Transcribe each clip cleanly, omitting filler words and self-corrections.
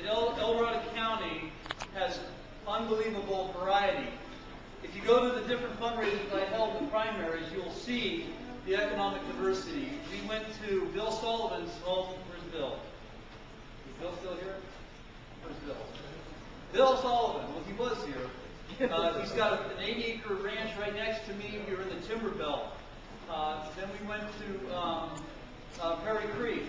El Dorado County has unbelievable variety. If you go to the different fundraisers I held in primaries, you'll see the economic diversity. We went to Bill Sullivan's home. Where's Bill? Is Bill still here? Where's Bill? Bill Sullivan. Well, he was here. He's got an 80-acre ranch right next to me. We were in the timber belt. Then we went to Perry Creek.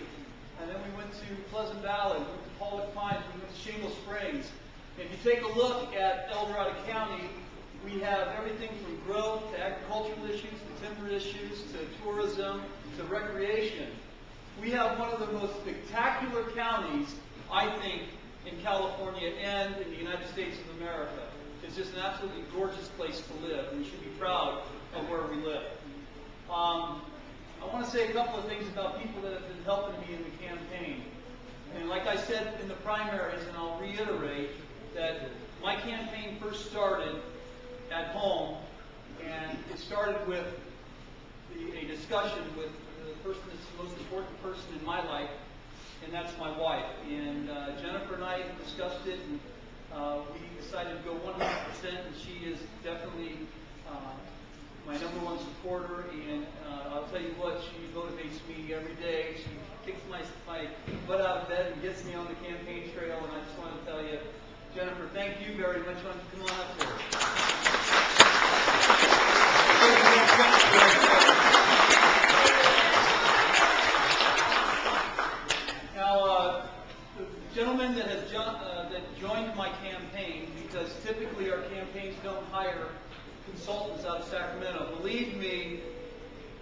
And then we went to Pleasant Valley. We went to Pollock Pines. We went to Shingle Springs. If you take a look at El Dorado County, we have everything from growth to agricultural issues, to timber issues, to tourism, to recreation. We have one of the most spectacular counties, I think, in California and in the United States of America. It's just an absolutely gorgeous place to live, and we should be proud of where we live. I want to say a couple of things about people that have been helping me in the campaign. And like I said in the primaries, and I'll reiterate, that my campaign first started at home, and it started with a discussion with the person that's the most important person in my life, and that's my wife. And Jennifer and I discussed it, and we decided to go 100%, and she is definitely my number one supporter, and I'll tell you what, she motivates me every day. She kicks my butt out of bed and gets me on the campaign trail, and I just want to tell you, Jennifer, thank you very much. Why don't you come on up here? Now, the gentleman that has joined my campaign, because typically our campaigns don't hire consultants out of Sacramento. Believe me,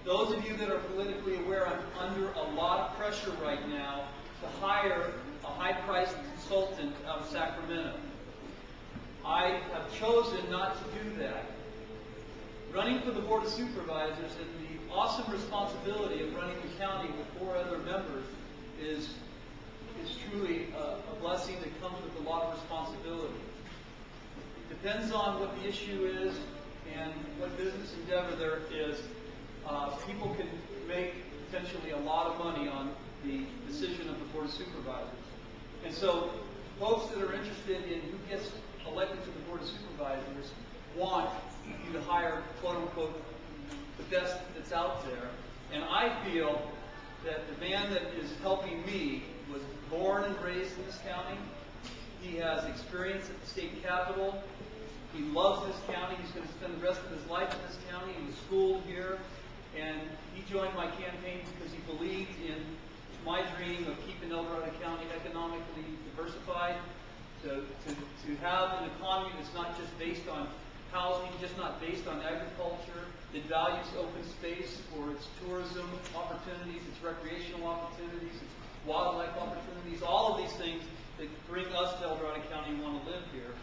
those of you that are politically aware, I'm under a lot of pressure right now to hire a high-priced consultant out of Sacramento. I have chosen not to do that. Running for the Board of Supervisors and the awesome responsibility of running the county with 4 other members is truly a blessing that comes with a lot of responsibility. It depends on what the issue is and what business endeavor there is. People can make potentially a lot of money on the decision of the Board of Supervisors. And so folks that are interested in who gets elected to the Board of Supervisors want you to hire, quote unquote, the best that's out there. And I feel that the man that is helping me was born and raised in this county. He has experience at the state capitol. He loves this county. He's going to spend the rest of his life in this county. He was schooled here. And he joined my campaign because he believed in my dream of keeping El Dorado County economically diversified, to have an economy that's not just based on housing, just not based on agriculture, that values open space for its tourism opportunities, its recreational opportunities, its wildlife opportunities, all of these things that bring us to El Dorado County and want to live here.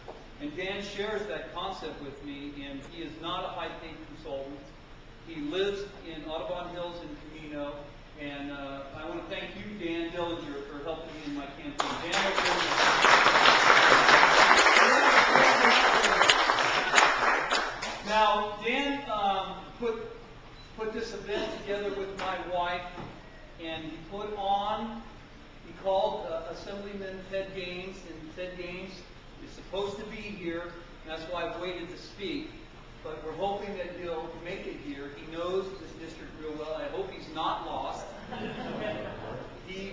And Dan shares that concept with me, and he is not a high-paid consultant. He lives in Audubon Hills in Camino, and I want to thank you, Dan Dillinger, for helping me in my campaign. Now, Dan put this event together with my wife, and he called Assemblyman Ted Gaines, and Ted Gaines is supposed to be here, and that's why I've waited to speak. But we're hoping that he'll make it here. He knows this district real well. I hope he's not lost. He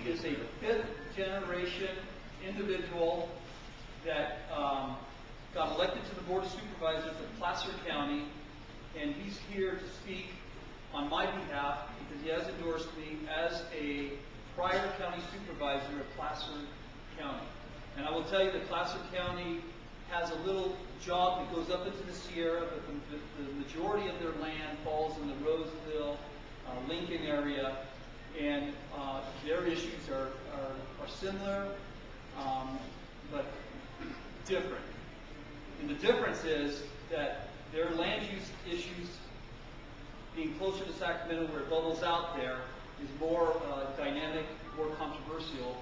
is a 5th-generation individual that got elected to the Board of Supervisors of Placer County, and he's here to speak on my behalf because he has endorsed me as a prior county supervisor of Placer County. And I will tell you that Placer County has a little job that goes up into the Sierra, but the majority of their land falls in the Roseville, Lincoln area, and their issues are similar, but different. And the difference is that their land use issues, being closer to Sacramento where it bubbles out there, is more dynamic, more controversial.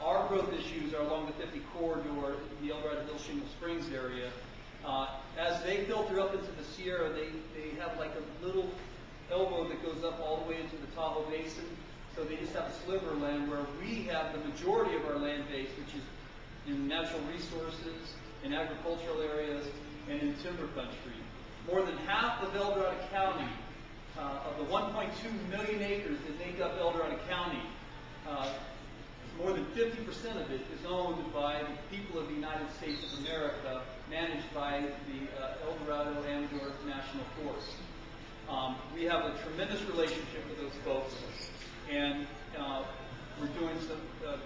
Our growth issues are along the 50 corridor, the El Dorado Hill Shingle Springs area. As they filter up into the Sierra, they have like a little elbow that goes up all the way into the Tahoe Basin. So they just have a sliver of land where we have the majority of our land base, which which is in natural resources, in agricultural areas, and in timber country. More than half of El Dorado County, of the 1.2 million acres that make up El Dorado County, more than 50% of it is owned by the people of the United States of America, managed by the El Dorado Amador National Forest. We have a tremendous relationship with those folks, and we're doing some, the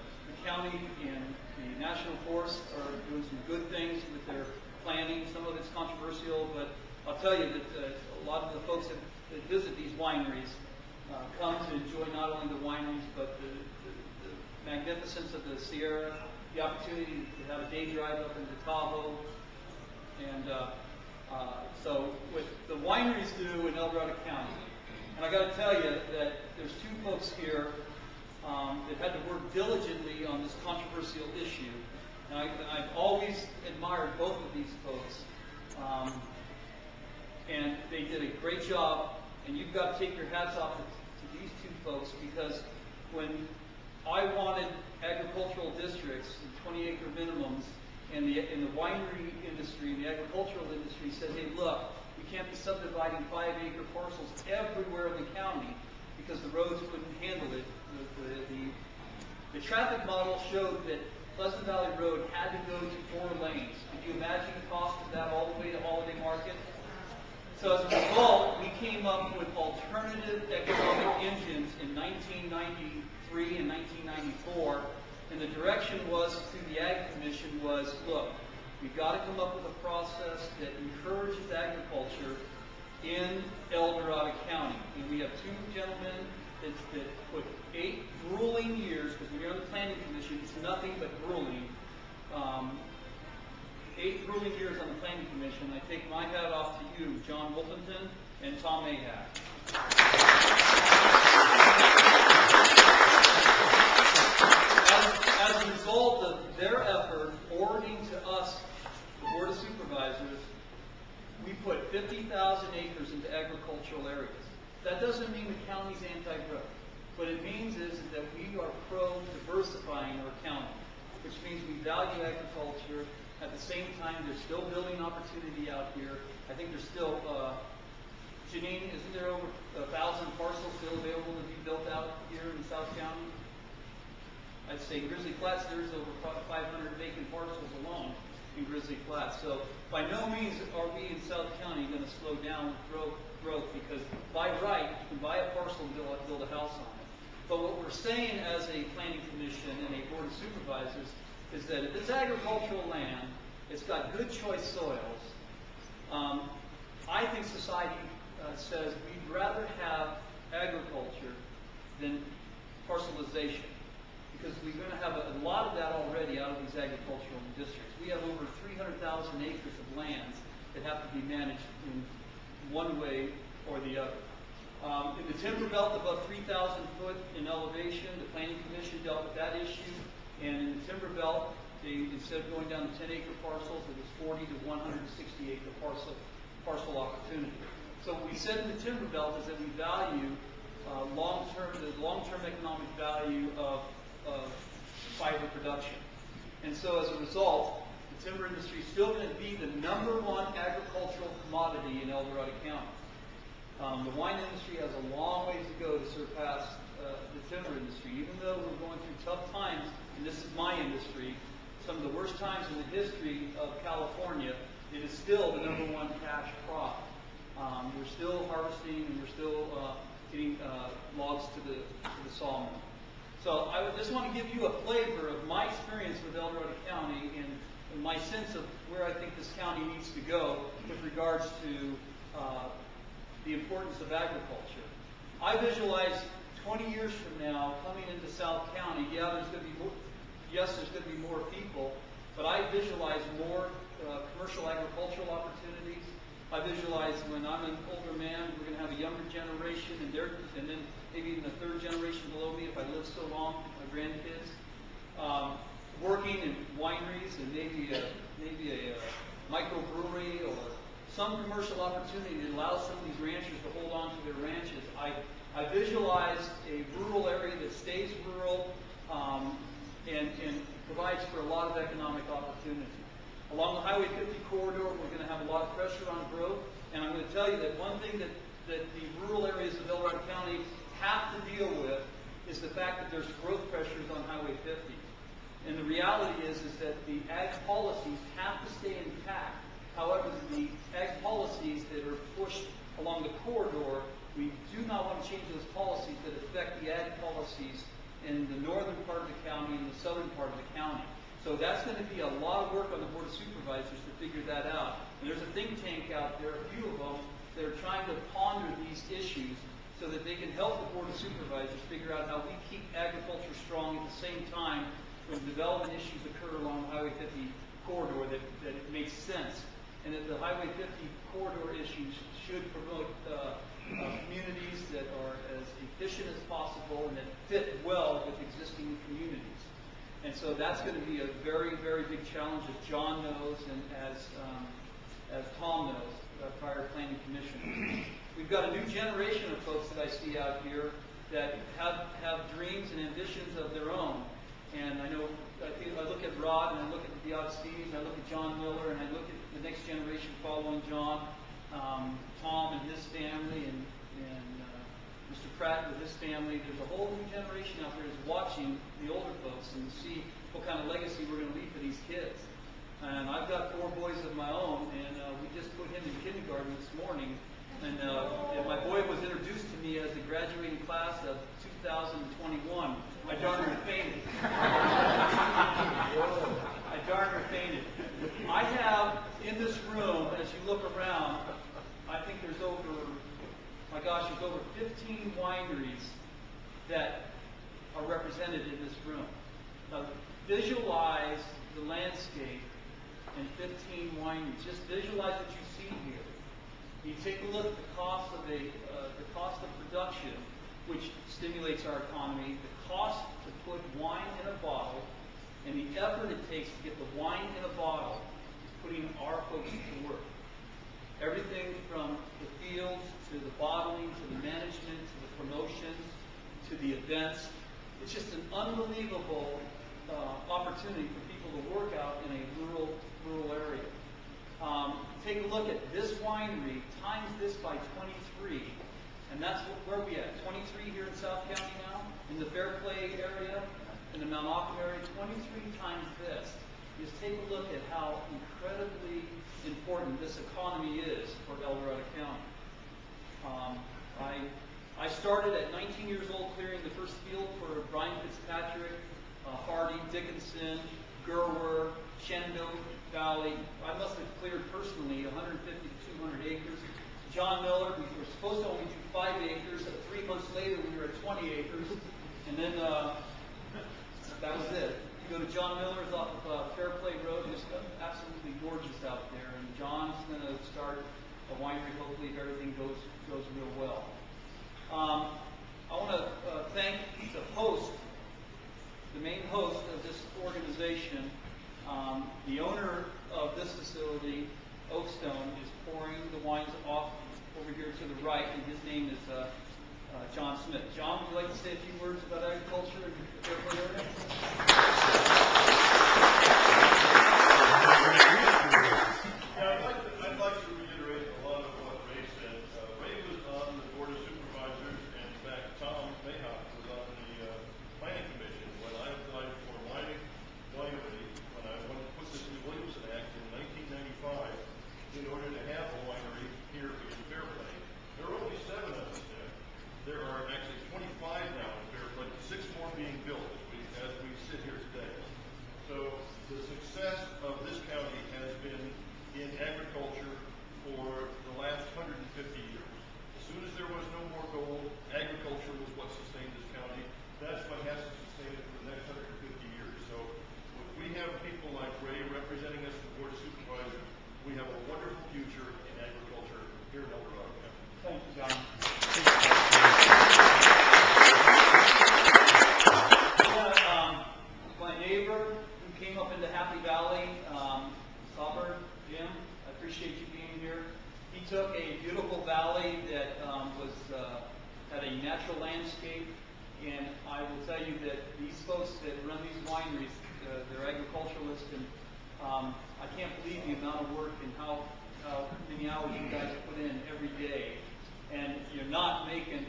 county and the National Forest are doing some good things with their planning. Some of it's controversial, but I'll tell you that a lot of the folks that visit these wineries come to enjoy not only the wineries, but the magnificence of the Sierra, the opportunity to have a day drive up into Tahoe. And so what the wineries do in El Dorado County, and I got to tell you that there's two folks here that had to work diligently on this controversial issue. And I've always admired both of these folks. And they did a great job, and you've got to take your hats off to these two folks, because when I wanted agricultural districts and 20-acre minimums, and the winery industry, the agricultural industry said, hey, look, we can't be subdividing 5-acre parcels everywhere in the county because the roads wouldn't handle it. The traffic model showed that Pleasant Valley Road had to go to 4 lanes. Could you imagine the cost of that all the way to Holiday Market? So as a result, we came up with alternative economic engines in 1993 and 1994, and the direction was through the Ag Commission was, look, we've got to come up with a process that encourages agriculture in El Dorado County. And we have 2 gentlemen that put 8 grueling years, because when you're on the Planning Commission, it's nothing but grueling. 8 grueling years on the Planning Commission. I take my hat off to you, John Wolfenton and Tom Ahak. As a result of their effort forwarding to us, the Board of Supervisors, we put 50,000 acres into agricultural areas. That doesn't mean the county's anti-growth. What it means is that we are pro-diversifying our county, which means we value agriculture. At the same time, there's still building opportunity out here. I think there's still, Janine, isn't there over 1,000 parcels still available to be built out here in South County? I'd say Grizzly Flats, there's over 500 vacant parcels alone in Grizzly Flats. So by no means are we in South County going to slow down growth, because by right, you can buy a parcel and build a house on it. But what we're saying as a Planning Commission and a Board of Supervisors is that if it's agricultural land, it's got good choice soils. I think society says we'd rather have agriculture than parcelization, because we're going to have a lot of that already out of these agricultural districts. We have over 300,000 acres of lands that have to be managed in one way or the other. In the timber belt above 3,000 foot in elevation, the Planning Commission dealt with that issue. And in the timber belt, instead of going down to 10-acre parcels, it was 40 to 160-acre parcel opportunity. So what we said in the timber belt is that we value the long-term economic value of fiber production. And so as a result, the timber industry is still going to be the #1 agricultural commodity in El Dorado County. The wine industry has a long ways to go to surpass the timber industry. Even though we're going through tough times, and this is my industry, some of the worst times in the history of California, it is still the #1 cash crop. We're still harvesting, and we're still getting logs to the sawmill. So I just want to give you a flavor of my experience with El Dorado County and my sense of where I think this county needs to go with regards to the importance of agriculture. I visualize 20 years from now coming into South County. Yeah, there's going to be more. Yes, there's going to be more people, but I visualize more commercial agricultural opportunities. I visualize when I'm an older man, we're going to have a younger generation, and then maybe even the 3rd generation below me, if I live so long, my grandkids, working in wineries and maybe a microbrewery or some commercial opportunity that allows some of these ranchers to hold on to their ranches. I visualize a rural area that stays rural, and provides for a lot of economic opportunity. Along the Highway 50 corridor, we're going to have a lot of pressure on growth, and I'm going to tell you that one thing that the rural areas of El Dorado County have to deal with is the fact that there's growth pressures on Highway 50. And the reality is that the ag policies have to stay intact. However, the ag policies that are pushed along the corridor, we do not want to change those policies that affect the ag policies in the northern part of the county and the southern part of the county. So that's going to be a lot of work on the Board of Supervisors to figure that out. And there's a think tank out there, a few of them, that are trying to ponder these issues so that they can help the Board of Supervisors figure out how we keep agriculture strong at the same time when development issues occur along the Highway 50 corridor, that it makes sense. And that the Highway 50 corridor issues should promote communities that are as efficient as possible and that fit well with existing communities. And so that's going to be a very, very big challenge, as John knows and as Tom knows, prior planning commissioners. We've got a new generation of folks that I see out here that have dreams and ambitions of their own. And I know, I look at Rod and I look at the Augustines, I look at John Miller, and I look at the next generation following John, Tom and his family, and Mr. Pratt with his family. There's a whole new generation out there that's watching the older folks and see what kind of legacy we're going to leave for these kids. And I've got 4 boys of my own, and we just put him in kindergarten this morning. And my boy was introduced to me as the graduating class of 2021. I darn near fainted. I darn near fainted. I have in this room, as you look around, I think there's over, my gosh, there's over 15 wineries that are represented in this room. Now, visualize the landscape in 15 wineries. Just visualize what you see here. You take a look at the cost of production, which stimulates our economy, the cost to put wine in a bottle, and the effort it takes to get the wine in a bottle is putting our folks to work. Everything from the fields to the bottling to the management to the promotions to the events. It's just an unbelievable opportunity for people to work out in a rural area. Take a look at this winery, times this by 23, and that's where we at. 23 here in South County now, in the Fairplay area, in the Mount Auburn area, 23 times this. Just take a look at how incredibly important this economy is for El Dorado County. I started at 19 years old clearing the first field for Brian Fitzpatrick, Hardy, Dickinson, Gerwer, Shenandoah Valley. I must have cleared personally 150 to 200 acres. John Miller, we were supposed to only do 5 acres. 3 months later, we were at 20 acres. And then that was it. You go to John Miller's off of Fairplay Road. It's absolutely gorgeous out there. And John's going to start a winery, hopefully, if everything goes real well. I want to thank the host, the main host of this organization. The owner of this facility, Oakstone, is pouring the wines off over here to the right, and his name is John Smith. John, would you like to say a few words about agriculture in the Fairplay area? I'd like to reiterate a lot of what Ray said. Ray was on the Board of Supervisors, and in fact, Tom Mayhock was on the Planning Commission when I applied for winery, when I wanted to put this new Williamson Act in 1995 in order to have a winery here in Fairplay. There are only 7 of us there. There are actually 25 now in Fairplay, 6 more being built as we sit here today. So the success of this county has been in agriculture for the last 150 years. As soon as there was no more gold, agriculture was what sustained this county. That's what has to sustain it for the next 150 years. So if we have people like Ray representing us in the Board of Supervisors, we have a wonderful future in agriculture here in El Dorado County. Thank you, John. My neighbor who came up into Happy Valley, Robert, Jim, I appreciate you being here. He took a beautiful valley that had a natural landscape, And I will tell you that these folks that run these wineries, they're agriculturalists, and I can't believe the amount of work and how many hours you guys put in every day. And you're not making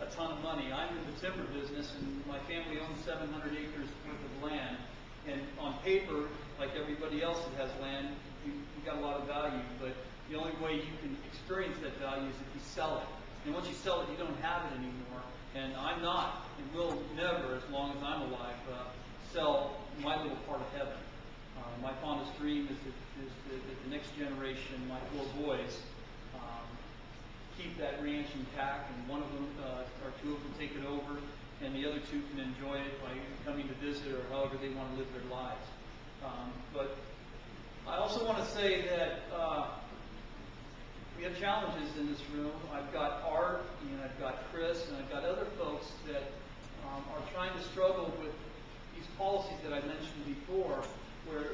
a ton of money. I'm in the timber business, and my family owns 700 acres worth of land. And on paper, like everybody else that has land, you got a lot of value. But the only way you can experience that value is if you sell it. And once you sell it, you don't have it anymore. And I'm not, and will never, as long as I'm alive, sell my little part of heaven. My fondest dream is that the next generation, my 4 boys, keep that ranch intact, and one of them or 2 of them take it over, and the other 2 can enjoy it by coming to visit or however they want to live their lives. But I also want to say that we have challenges in this room. I've got Art, and I've got Cris, and I've got other folks that are trying to struggle with these policies that I mentioned before, where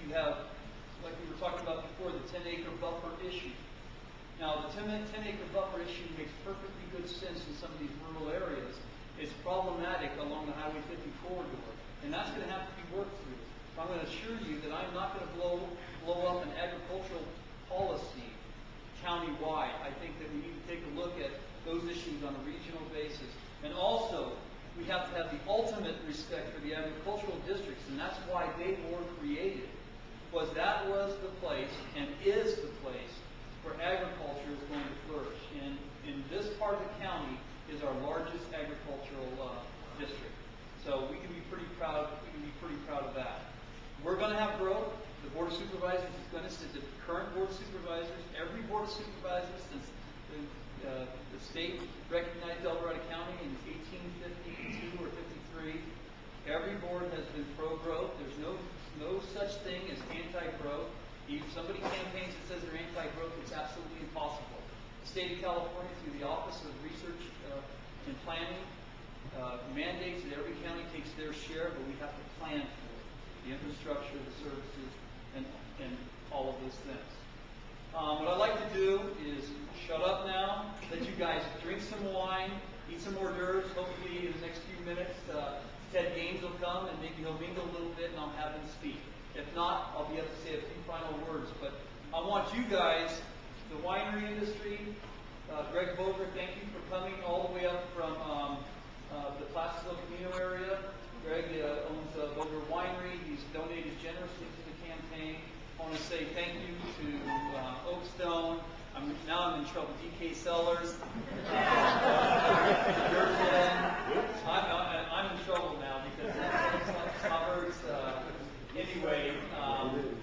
you have, like we were talking about before, the 10-acre buffer issue. Now, the 10-acre buffer issue makes perfectly good sense in some of these rural areas. It's problematic along the Highway 50 corridor, and that's going to have to be worked through. I'm going to assure you that I'm not going to blow up an agricultural policy county-wide. I think that we need to take a look at those issues on a regional basis. And also, we have to have the ultimate respect for the agricultural districts, and that's why they were created, was that was the place and is the place where agriculture is going to flourish. And in this part of the county is our largest agricultural district. So we can be pretty proud. We can be pretty proud of that. We're going to have growth. The Board of Supervisors is going to sit. The current Board of Supervisors, every Board of Supervisors since the state recognized El Dorado County in 1852 or 53, every board has been pro-growth. There's no such thing as anti-growth. If somebody campaigns that says they're anti-growth, it's absolutely impossible. The state of California, through the Office of Research and Planning, mandates that every county takes their share, but we have to plan for it. The infrastructure, the services, and all of those things. What I'd like to do is shut up now, let you guys drink some wine, eat some hors d'oeuvres. Hopefully in the next few minutes, Ted Gaines will come, and maybe he'll mingle a little bit, and I'll have him speak. If not, I'll be able to say a few final words. But I want you guys, the winery industry, Greg Boger, thank you for coming all the way up from the Placerville area. Greg owns Boger Winery. He's donated generously to the campaign. I want to say thank you to Oakstone. Now I'm in trouble. DK Sellers. I'm in trouble now because that's Hubbard's. Anyway,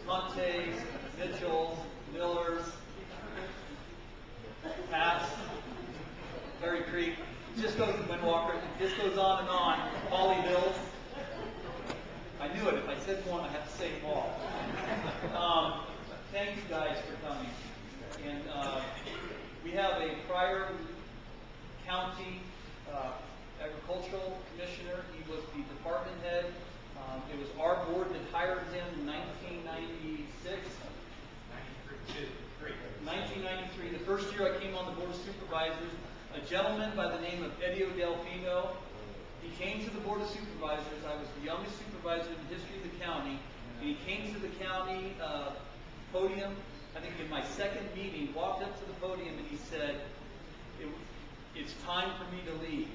Montes, Mitchell's, Miller's, Pat's, Perry Creek. Just goes to Windwalker. It just goes on and on. Holly Hills. I knew it. If I said one, I have to say them all. Thank you guys for coming. And we have a prior county agricultural commissioner. He was the department head. It was our board that hired him in 1996. 1993, the first year I came on the Board of Supervisors, a gentleman by the name of Eddie Delfino. He came to the Board of Supervisors. I was the youngest supervisor in the history of the county. And he came to the county podium, I think in my second meeting, walked up to the podium and he said, it's time for me to leave.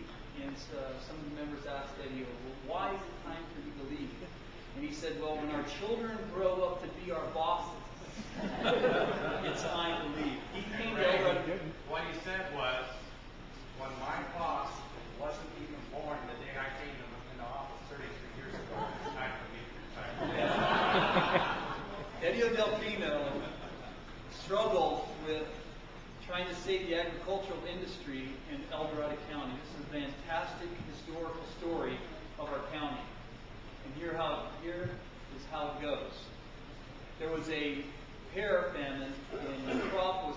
And some of the members asked Eddie, well, why is it time for you to leave? And he said, well, when our children grow up to be our bosses, it's time to leave. He came over. What he said was, when my boss wasn't even born the day I came into office 33 years ago, it's time for me to retire. Eddie Delfino struggled with trying to save the agricultural industry in El Dorado County. This is a fantastic historical story of our county. And here is how it goes. There was a pear famine, and the crop was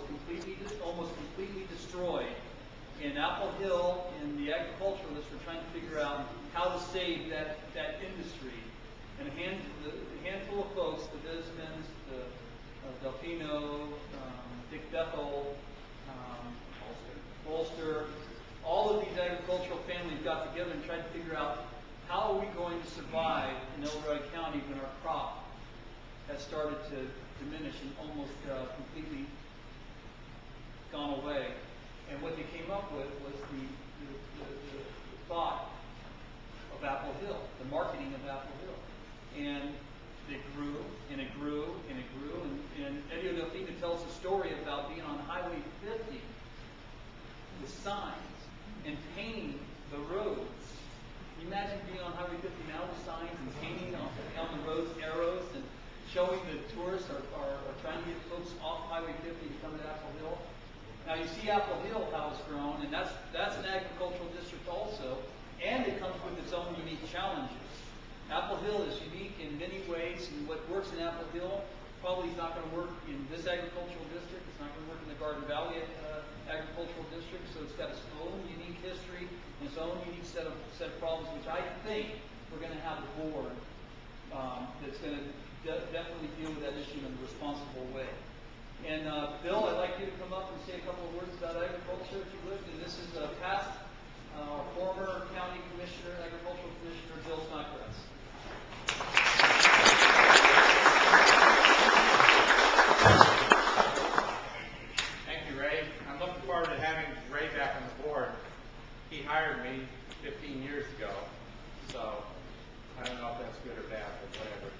almost completely destroyed. In Apple Hill, and the agriculturalists were trying to figure out how to save that industry. And a handful of folks, the Bismans, the Delfino, Dick Bethel, Bolster, all of these agricultural families got together and tried to figure out how are we going to survive in El Dorado County when our crop has started to diminish and almost completely gone away. And what they came up with was the thought of Apple Hill, the marketing of Apple Hill. And it grew, and it grew, and it grew. And Eddie Delfino tells a story about being on Highway 50 with signs and painting the roads. Can you imagine being on Highway 50 now with signs and painting on the roads arrows and showing that tourists are trying to get folks off Highway 50 to come to Apple Hill? Now you see Apple Hill, how it's grown, and that's an agricultural district also, and it comes with its own unique challenges. Apple Hill is unique in many ways, and what works in Apple Hill probably is not going to work in this agricultural district. It's not going to work in the Garden Valley agricultural district, so it's got its own unique history and its own unique set of problems, which I think we're going to have a board that's going to definitely deal with that issue in a responsible way. And Bill, I'd like you to come up and say a couple of words about agriculture, if you would. And this is past former county commissioner, agricultural commissioner, Bill Snodgrass. Thank you, Ray. I'm looking forward to having Ray back on the board. He hired me 15 years ago, so I don't know if that's good or bad, but whatever.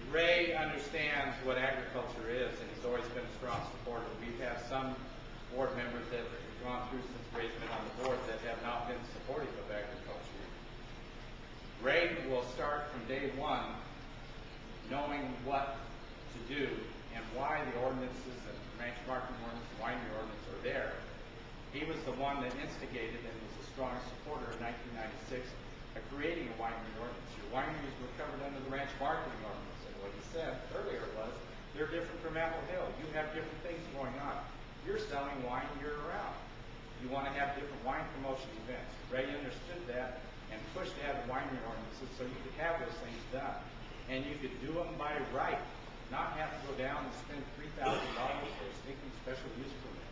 Ray understands what agriculture is, and he's always been a strong supporter. We've had some board members that have gone through since Ray's been on the board that have not been supportive of agriculture. Ray will start from day one knowing what to do and why the ordinances and ranch marketing ordinance and winery ordinance are there. He was the one that instigated and was a strong supporter in 1996 of creating a winery ordinance. Your wineries were covered under the ranch marketing ordinance. What he said earlier was, they're different from Apple Hill. You have different things going on. You're selling wine year-round. You want to have different wine promotion events. Ray understood that and pushed to have the winery ordinances so you could have those things done. And you could do them by right, not have to go down and spend $3,000 for a stinking special use permit.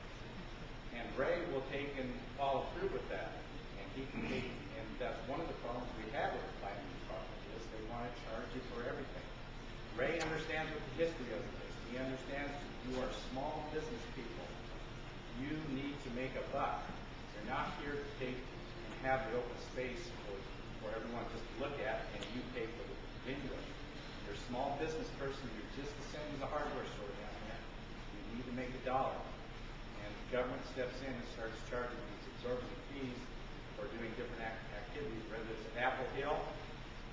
And Ray will take and follow through with that. And he can take, and that's one of the problems we have with the planning department is they want to charge you for everything. Ray understands what the history of it is. He understands you are small business people. You need to make a buck. You're not here to take and have the open space for everyone just to look at, and you pay for the venue. You're a small business person. You're just the same as a hardware store down there. You need to make a dollar. And the government steps in and starts charging these exorbitant fees for doing different activities, whether it's at Apple Hill,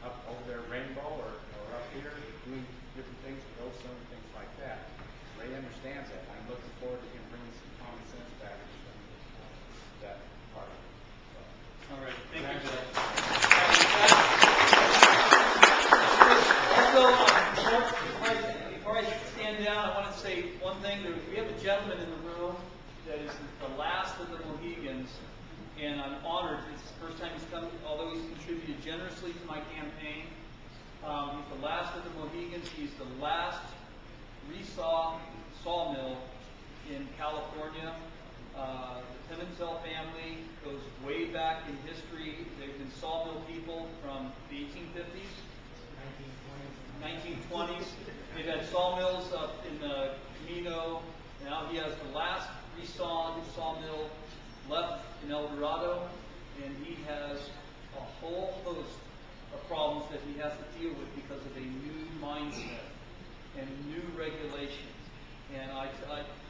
up over there, Rainbow, or up here, doing different things with ozone and things like that. Ray understands that. I'm looking forward to him bringing some common sense back to that part of it. So. All right, thank you. Also, before I stand down, I want to say one thing. We have a gentleman in the room that is the last of the Mohegans, and I'm honored. It's the first time he's come, although he's contributed generously to my campaign. He's the last of the Mohegans. He's the last resaw sawmill in California. The Pimentel family goes way back in history. They've been sawmill people from the 1850s, 1920s. They've had sawmills up in the Camino. Now he has the last resawn sawmill left in El Dorado, and he has a whole host of problems that he has to deal with because of a new mindset and new regulations. And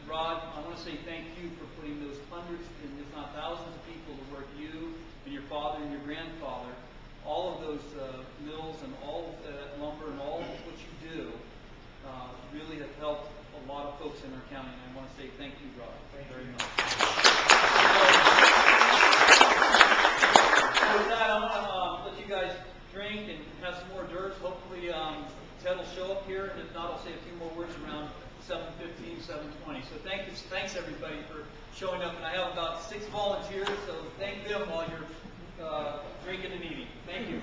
Rod, I want to say thank you for putting those hundreds, and if not thousands of people to work, you and your father and your grandfather, all of those mills and all of that lumber and all of what you do really have helped a lot of folks in our county. And I want to say thank you, Rod. Thank you very much. With that, I want to let you guys drink and have some more dirt. Hopefully Ted will show up here, and if not, I'll say a few more words around 7:15, 7:20. So thanks everybody for showing up. And I have about 6 volunteers, so thank them while you're drinking and eating. Thank you.